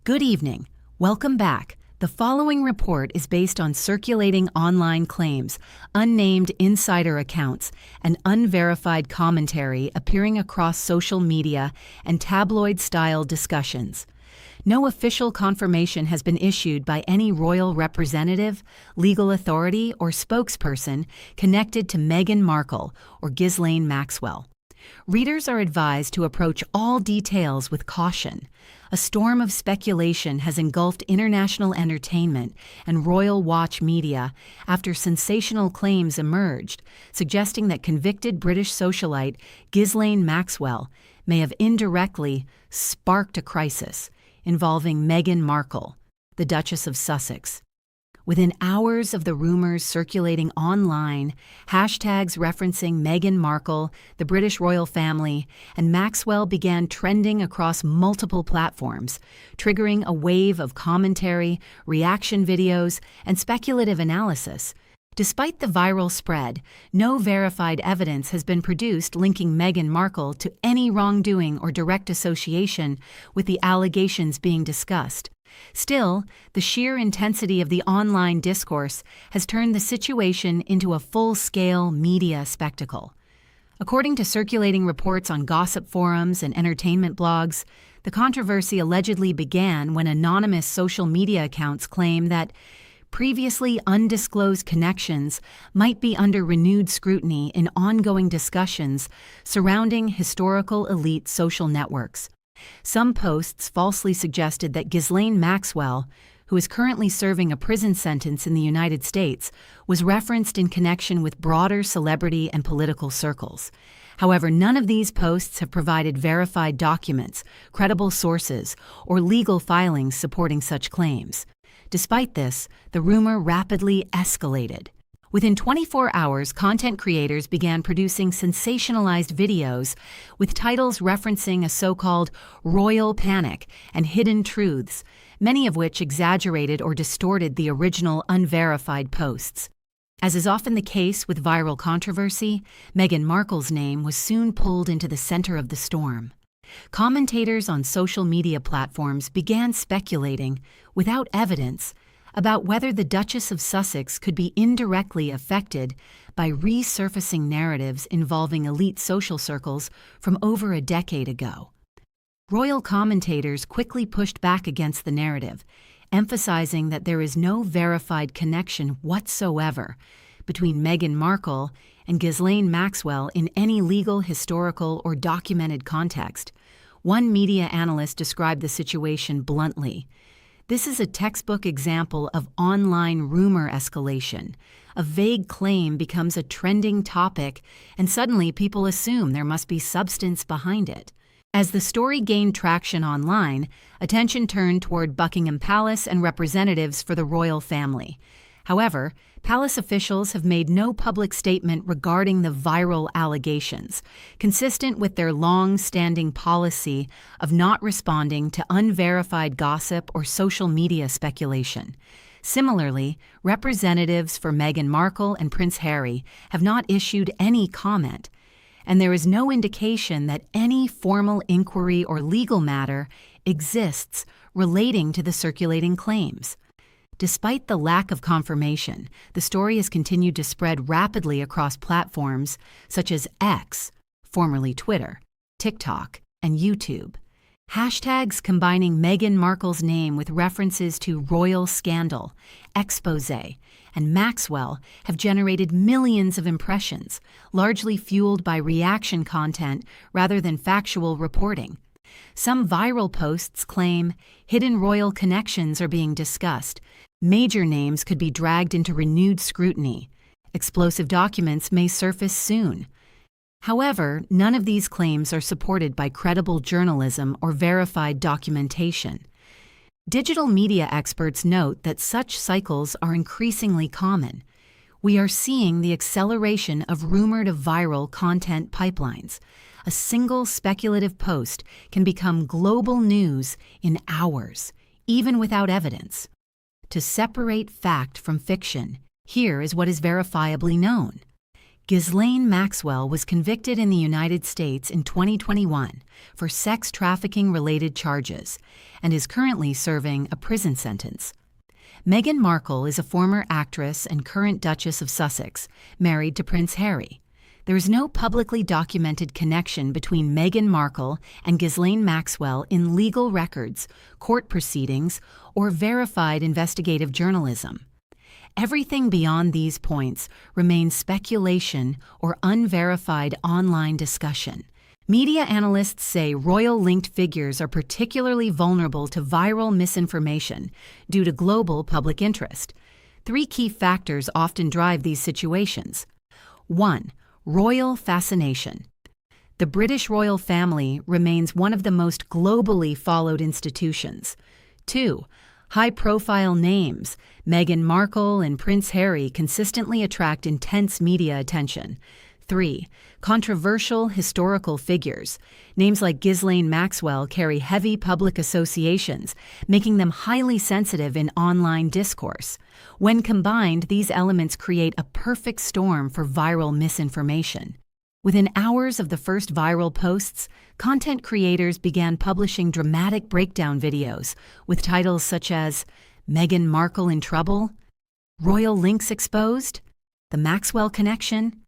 Good evening. Welcome back. The following report is based on circulating online claims, unnamed insider accounts, and unverified commentary appearing across social media and tabloid-style discussions. No official confirmation has been issued by any royal representative, legal authority, or spokesperson connected to Meghan Markle or Ghislaine Maxwell. Readers are advised to approach all details with caution. A storm of speculation has engulfed international entertainment and royal watch media after sensational claims emerged, suggesting that convicted British socialite Ghislaine Maxwell may have indirectly sparked a crisis involving Meghan Markle, the Duchess of Sussex. Within hours of the rumors circulating online, hashtags referencing Meghan Markle, the British royal family, and Maxwell began trending across multiple platforms, triggering a wave of commentary, reaction videos, and speculative analysis. Despite the viral spread, no verified evidence has been produced linking Meghan Markle to any wrongdoing or direct association with the allegations being discussed. Still, the sheer intensity of the online discourse has turned the situation into a full-scale media spectacle. According to circulating reports on gossip forums and entertainment blogs, the controversy allegedly began when anonymous social media accounts claim that previously undisclosed connections might be under renewed scrutiny in ongoing discussions surrounding historical elite social networks. Some posts falsely suggested that Ghislaine Maxwell, who is currently serving a prison sentence in the United States, was referenced in connection with broader celebrity and political circles. However, none of these posts have provided verified documents, credible sources, or legal filings supporting such claims. Despite this, the rumor rapidly escalated. Within 24 hours, content creators began producing sensationalized videos with titles referencing a so-called royal panic and hidden truths, many of which exaggerated or distorted the original unverified posts. As is often the case with viral controversy, Meghan Markle's name was soon pulled into the center of the storm. Commentators on social media platforms began speculating, without evidence, about whether the Duchess of Sussex could be indirectly affected by resurfacing narratives involving elite social circles from over a decade ago. Royal commentators quickly pushed back against the narrative, emphasizing that there is no verified connection whatsoever between Meghan Markle and Ghislaine Maxwell in any legal, historical, or documented context. One media analyst described the situation bluntly. This is a textbook example of online rumor escalation. A vague claim becomes a trending topic, and suddenly people assume there must be substance behind it. As the story gained traction online, attention turned toward Buckingham Palace and representatives for the royal family. However, palace officials have made no public statement regarding the viral allegations, consistent with their long-standing policy of not responding to unverified gossip or social media speculation. Similarly, representatives for Meghan Markle and Prince Harry have not issued any comment, and there is no indication that any formal inquiry or legal matter exists relating to the circulating claims. Despite the lack of confirmation, the story has continued to spread rapidly across platforms such as X, formerly Twitter, TikTok, and YouTube. Hashtags combining Meghan Markle's name with references to royal scandal, EXPOSÉ, and Maxwell have generated millions of impressions, largely fueled by reaction content rather than factual reporting. Some viral posts claim hidden royal connections are being discussed. Major names could be dragged into renewed scrutiny. Explosive documents may surface soon. However, none of these claims are supported by credible journalism or verified documentation. Digital media experts note that such cycles are increasingly common. We are seeing the acceleration of rumor-to-viral content pipelines. A single speculative post can become global news in hours, even without evidence. To separate fact from fiction, here is what is verifiably known. Ghislaine Maxwell was convicted in the United States in 2021 for sex trafficking-related charges and is currently serving a prison sentence. Meghan Markle is a former actress and current Duchess of Sussex, married to Prince Harry. There is no publicly documented connection between Meghan Markle and Ghislaine Maxwell in legal records, court proceedings, or verified investigative journalism. Everything beyond these points remains speculation or unverified online discussion. Media analysts say royal-linked figures are particularly vulnerable to viral misinformation due to global public interest. 3 key factors often drive these situations. 1. Royal fascination. The British royal family remains one of the most globally followed institutions. 2. High-profile names. Meghan Markle and Prince Harry consistently attract intense media attention. 3. Controversial historical figures. Names like Ghislaine Maxwell carry heavy public associations, making them highly sensitive in online discourse. When combined, these elements create a perfect storm for viral misinformation. Within hours of the first viral posts, content creators began publishing dramatic breakdown videos with titles such as Meghan Markle in Trouble, Royal Links Exposed, The Maxwell Connection.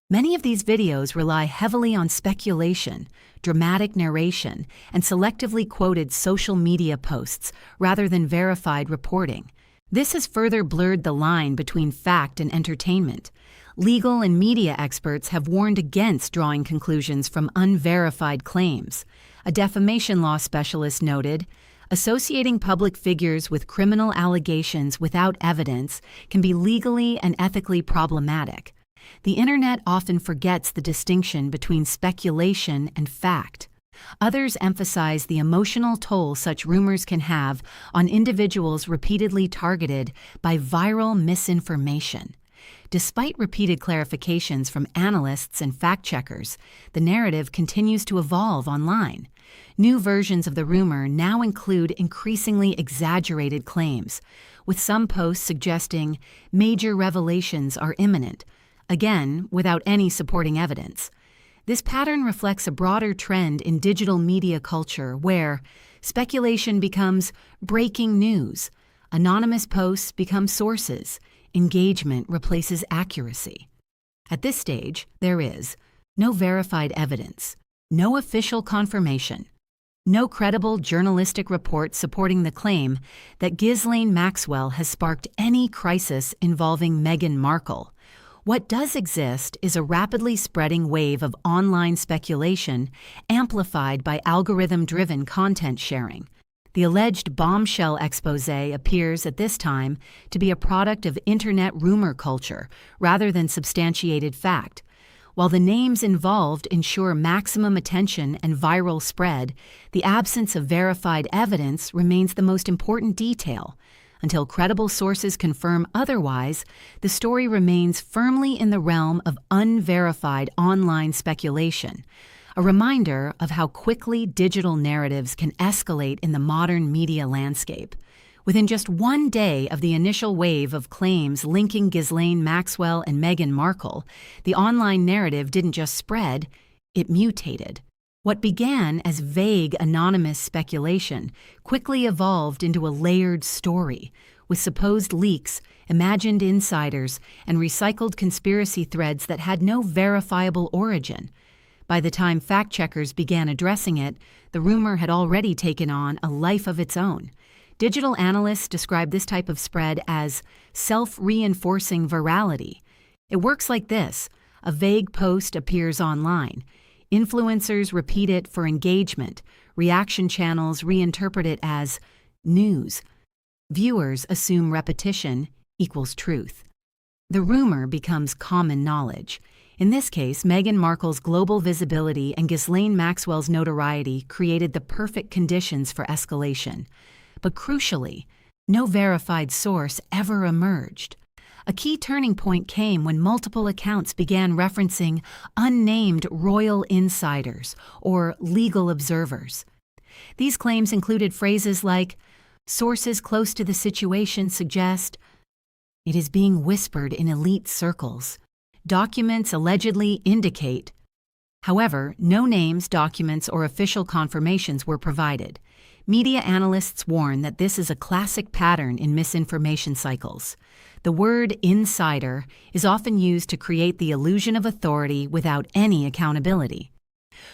Many of these videos rely heavily on speculation, dramatic narration, and selectively quoted social media posts rather than verified reporting. This has further blurred the line between fact and entertainment. Legal and media experts have warned against drawing conclusions from unverified claims. A defamation law specialist noted, associating public figures with criminal allegations without evidence can be legally and ethically problematic. The internet often forgets the distinction between speculation and fact. Others emphasize the emotional toll such rumors can have on individuals repeatedly targeted by viral misinformation. Despite repeated clarifications from analysts and fact-checkers, the narrative continues to evolve online. New versions of the rumor now include increasingly exaggerated claims, with some posts suggesting major revelations are imminent, again without any supporting evidence. This pattern reflects a broader trend in digital media culture where speculation becomes breaking news, anonymous posts become sources, engagement replaces accuracy. At this stage, there is no verified evidence, no official confirmation, no credible journalistic report supporting the claim that Ghislaine Maxwell has sparked any crisis involving Meghan Markle. What does exist is a rapidly spreading wave of online speculation amplified by algorithm-driven content sharing. The alleged bombshell exposé appears at this time to be a product of internet rumor culture rather than substantiated fact. While the names involved ensure maximum attention and viral spread, the absence of verified evidence remains the most important detail. Until credible sources confirm otherwise, the story remains firmly in the realm of unverified online speculation. A reminder of how quickly digital narratives can escalate in the modern media landscape. Within just 1 day of the initial wave of claims linking Ghislaine Maxwell and Meghan Markle, the online narrative didn't just spread, it mutated. What began as vague, anonymous speculation quickly evolved into a layered story, with supposed leaks, imagined insiders, and recycled conspiracy threads that had no verifiable origin. By the time fact-checkers began addressing it, the rumor had already taken on a life of its own. Digital analysts describe this type of spread as self-reinforcing virality. It works like this. A vague post appears online. Influencers repeat it for engagement. Reaction channels reinterpret it as news. Viewers assume repetition equals truth. The rumor becomes common knowledge. In this case, Meghan Markle's global visibility and Ghislaine Maxwell's notoriety created the perfect conditions for escalation. But crucially, no verified source ever emerged. A key turning point came when multiple accounts began referencing unnamed royal insiders or legal observers. These claims included phrases like, "Sources close to the situation suggest," "It is being whispered in elite circles," documents allegedly indicate. However, no names, documents, or official confirmations were provided. Media analysts warn that this is a classic pattern in misinformation cycles. The word insider is often used to create the illusion of authority without any accountability.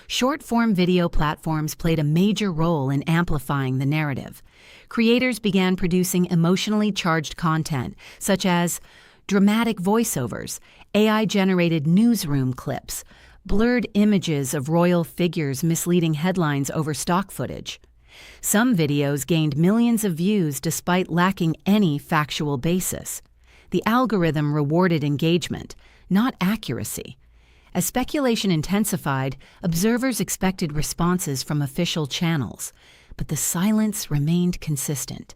Short-form video platforms played a major role in amplifying the narrative. Creators began producing emotionally charged content, such as dramatic voiceovers, AI-generated newsroom clips, blurred images of royal figures misleading headlines over stock footage. Some videos gained millions of views despite lacking any factual basis. The algorithm rewarded engagement, not accuracy. As speculation intensified, observers expected responses from official channels, but the silence remained consistent.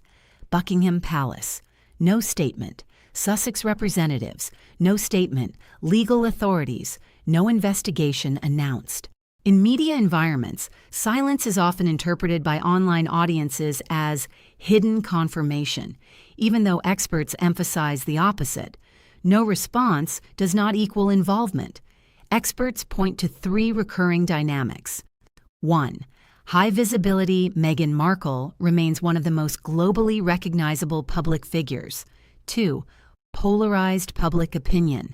Buckingham Palace, no statement. Sussex representatives, no statement. Legal authorities, no investigation announced. In media environments, silence is often interpreted by online audiences as hidden confirmation, even though experts emphasize the opposite. No response does not equal involvement. Experts point to three recurring dynamics. 1. High visibility Meghan Markle remains one of the most globally recognizable public figures. 2. Polarized public opinion.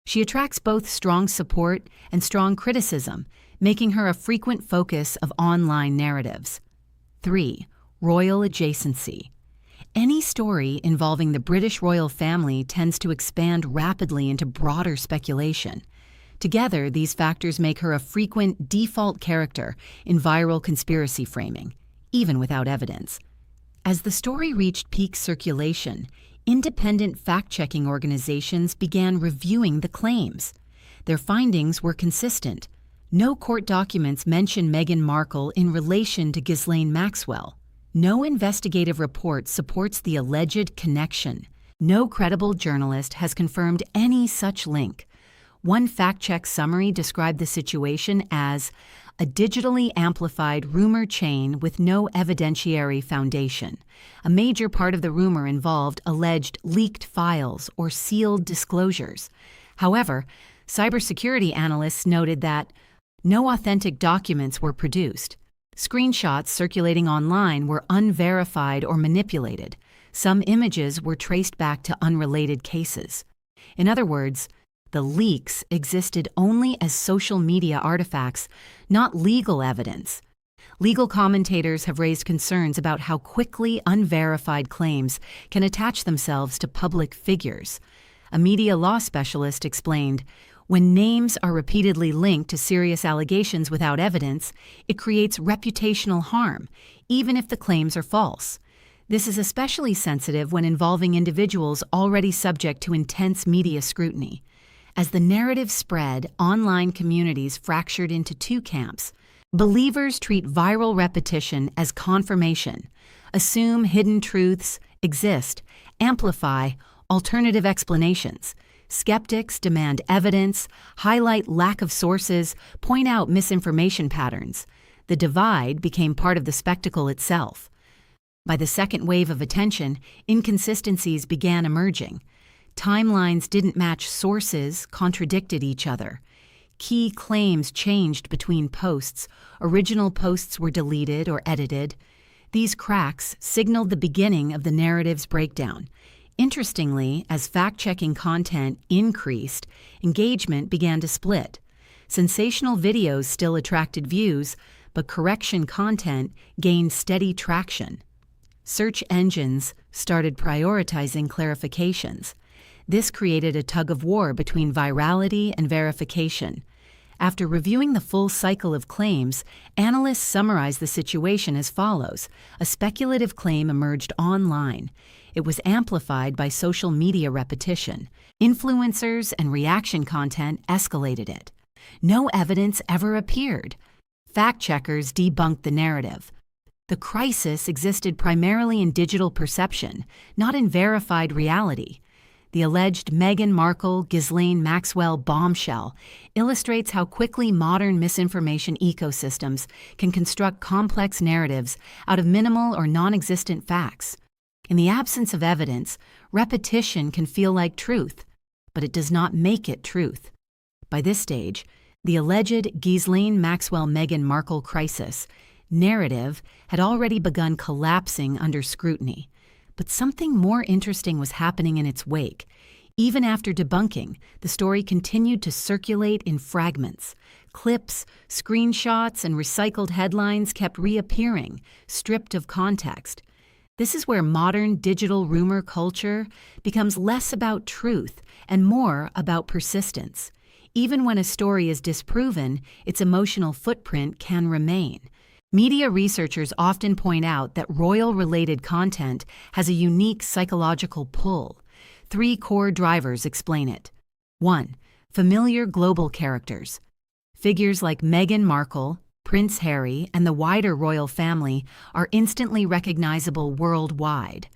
She attracts both strong support and strong criticism, making her a frequent focus of online narratives. 3. Royal adjacency. Any story involving the British royal family tends to expand rapidly into broader speculation. Together, these factors make her a frequent default character in viral conspiracy framing, even without evidence. As the story reached peak circulation, independent fact-checking organizations began reviewing the claims. Their findings were consistent. No court documents mention Meghan Markle in relation to Ghislaine Maxwell. No investigative report supports the alleged connection. No credible journalist has confirmed any such link. One fact-check summary described the situation as a digitally amplified rumor chain with no evidentiary foundation. A major part of the rumor involved alleged leaked files or sealed disclosures. However, cybersecurity analysts noted that no authentic documents were produced. Screenshots circulating online were unverified or manipulated. Some images were traced back to unrelated cases. In other words, the leaks existed only as social media artifacts, not legal evidence. Legal commentators have raised concerns about how quickly unverified claims can attach themselves to public figures. A media law specialist explained, when names are repeatedly linked to serious allegations without evidence, it creates reputational harm, even if the claims are false. This is especially sensitive when involving individuals already subject to intense media scrutiny. As the narrative spread, online communities fractured into two camps. Believers treat viral repetition as confirmation, assume hidden truths exist, amplify alternative explanations. Skeptics demand evidence, highlight lack of sources, point out misinformation patterns. The divide became part of the spectacle itself. By the second wave of attention, inconsistencies began emerging. Timelines didn't match sources, contradicted each other. Key claims changed between posts. Original posts were deleted or edited. These cracks signaled the beginning of the narrative's breakdown. Interestingly, as fact-checking content increased, engagement began to split. Sensational videos still attracted views, but correction content gained steady traction. Search engines started prioritizing clarifications. This created a tug-of-war between virality and verification. After reviewing the full cycle of claims, analysts summarized the situation as follows. A speculative claim emerged online. It was amplified by social media repetition. Influencers and reaction content escalated it. No evidence ever appeared. Fact-checkers debunked the narrative. The crisis existed primarily in digital perception, not in verified reality. The alleged Meghan Markle, Ghislaine Maxwell bombshell illustrates how quickly modern misinformation ecosystems can construct complex narratives out of minimal or non-existent facts. In the absence of evidence, repetition can feel like truth. but it does not make it truth. By this stage, the alleged Ghislaine Maxwell-Meghan Markle crisis narrative had already begun collapsing under scrutiny. But something more interesting was happening in its wake. Even after debunking, the story continued to circulate in fragments. Clips, screenshots, and recycled headlines kept reappearing, stripped of context. This is where modern digital rumor culture becomes less about truth and more about persistence. Even when a story is disproven, its emotional footprint can remain. Media researchers often point out that royal-related content has a unique psychological pull. 3 core drivers explain it. 1. Familiar global characters. Figures like Meghan Markle, Prince Harry, and the wider royal family are instantly recognizable worldwide.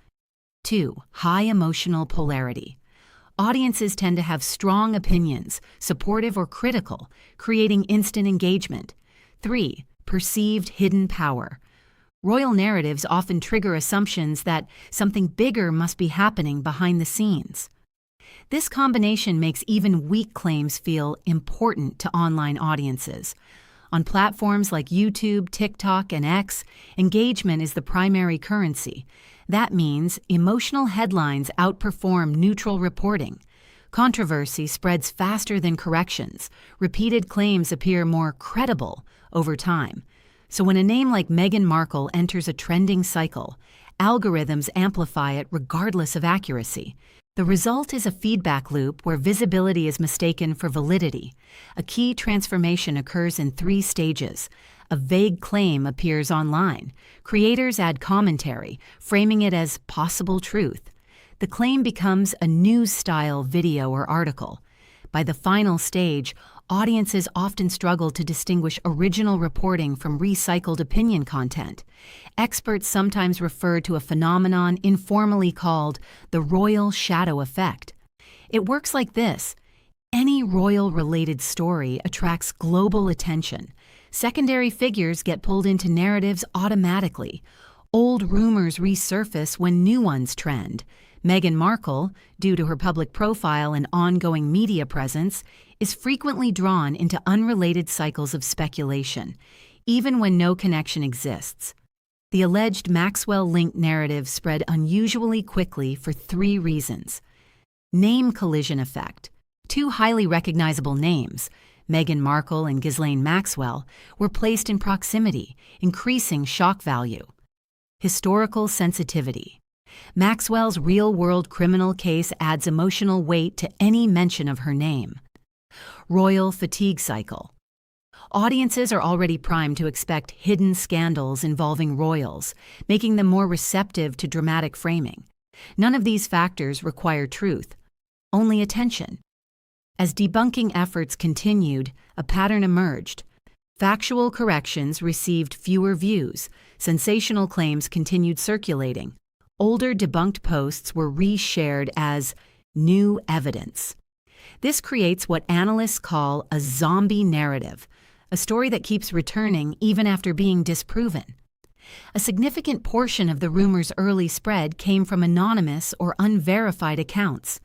2. High emotional polarity. Audiences tend to have strong opinions, supportive or critical, creating instant engagement. 3. Perceived hidden power. Royal narratives often trigger assumptions that something bigger must be happening behind the scenes. This combination makes even weak claims feel important to online audiences. On platforms like YouTube, TikTok, and X, engagement is the primary currency. That means emotional headlines outperform neutral reporting. Controversy spreads faster than corrections. Repeated claims appear more credible over time. So when a name like Meghan Markle enters a trending cycle, algorithms amplify it regardless of accuracy. The result is a feedback loop where visibility is mistaken for validity. A key transformation occurs in 3 stages. A vague claim appears online. Creators add commentary, framing it as possible truth. The claim becomes a news-style video or article. By the final stage, audiences often struggle to distinguish original reporting from recycled opinion content. Experts sometimes refer to a phenomenon informally called the royal shadow effect. It works like this. Any royal-related story attracts global attention. Secondary figures get pulled into narratives automatically. Old rumors resurface when new ones trend. Meghan Markle, due to her public profile and ongoing media presence, is frequently drawn into unrelated cycles of speculation, even when no connection exists. The alleged Maxwell-linked narrative spread unusually quickly for 3 reasons. Name collision effect. 2 highly recognizable names, Meghan Markle and Ghislaine Maxwell, were placed in proximity, increasing shock value. Historical sensitivity. Maxwell's real-world criminal case adds emotional weight to any mention of her name. Royal fatigue cycle. Audiences are already primed to expect hidden scandals involving royals, making them more receptive to dramatic framing. None of these factors require truth, only attention. As debunking efforts continued, a pattern emerged. Factual corrections received fewer views. Sensational claims continued circulating. Older debunked posts were reshared as new evidence. This creates what analysts call a zombie narrative, a story that keeps returning even after being disproven. A significant portion of the rumor's early spread came from anonymous or unverified accounts.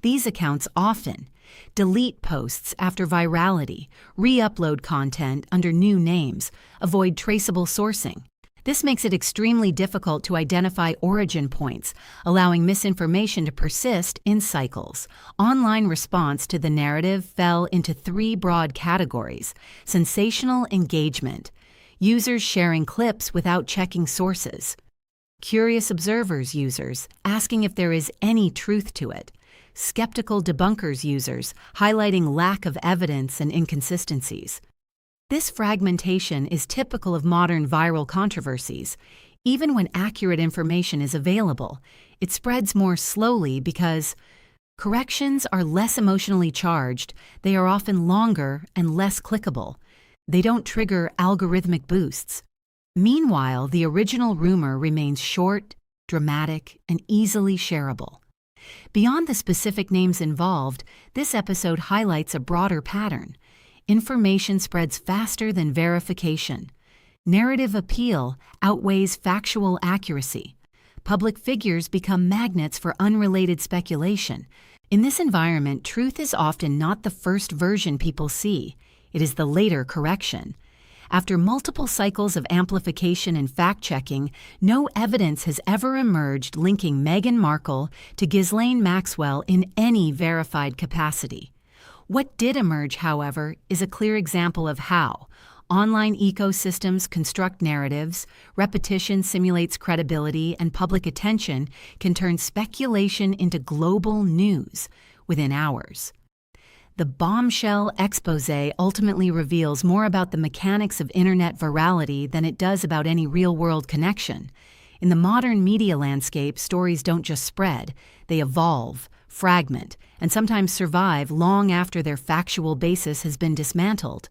These accounts often delete posts after virality, re-upload content under new names, avoid traceable sourcing. This makes it extremely difficult to identify origin points, allowing misinformation to persist in cycles. Online response to the narrative fell into 3 broad categories: sensational engagement, users sharing clips without checking sources; curious observers users asking if there is any truth to it; skeptical debunkers users highlighting lack of evidence and inconsistencies. This fragmentation is typical of modern viral controversies. Even when accurate information is available, it spreads more slowly because corrections are less emotionally charged, they are often longer and less clickable. They don't trigger algorithmic boosts. Meanwhile, the original rumor remains short, dramatic, and easily shareable. Beyond the specific names involved, this episode highlights a broader pattern. Information spreads faster than verification. Narrative appeal outweighs factual accuracy. public figures become magnets for unrelated speculation. In this environment, truth is often not the first version people see. It is the later correction. After multiple cycles of amplification and fact-checking, no evidence has ever emerged linking Meghan Markle to Ghislaine Maxwell in any verified capacity. What did emerge, however, is a clear example of how online ecosystems construct narratives, repetition simulates credibility, and public attention can turn speculation into global news within hours. The bombshell exposé ultimately reveals more about the mechanics of internet virality than it does about any real-world connection. In the modern media landscape, stories don't just spread, they evolve, fragment, and sometimes survive long after their factual basis has been dismantled.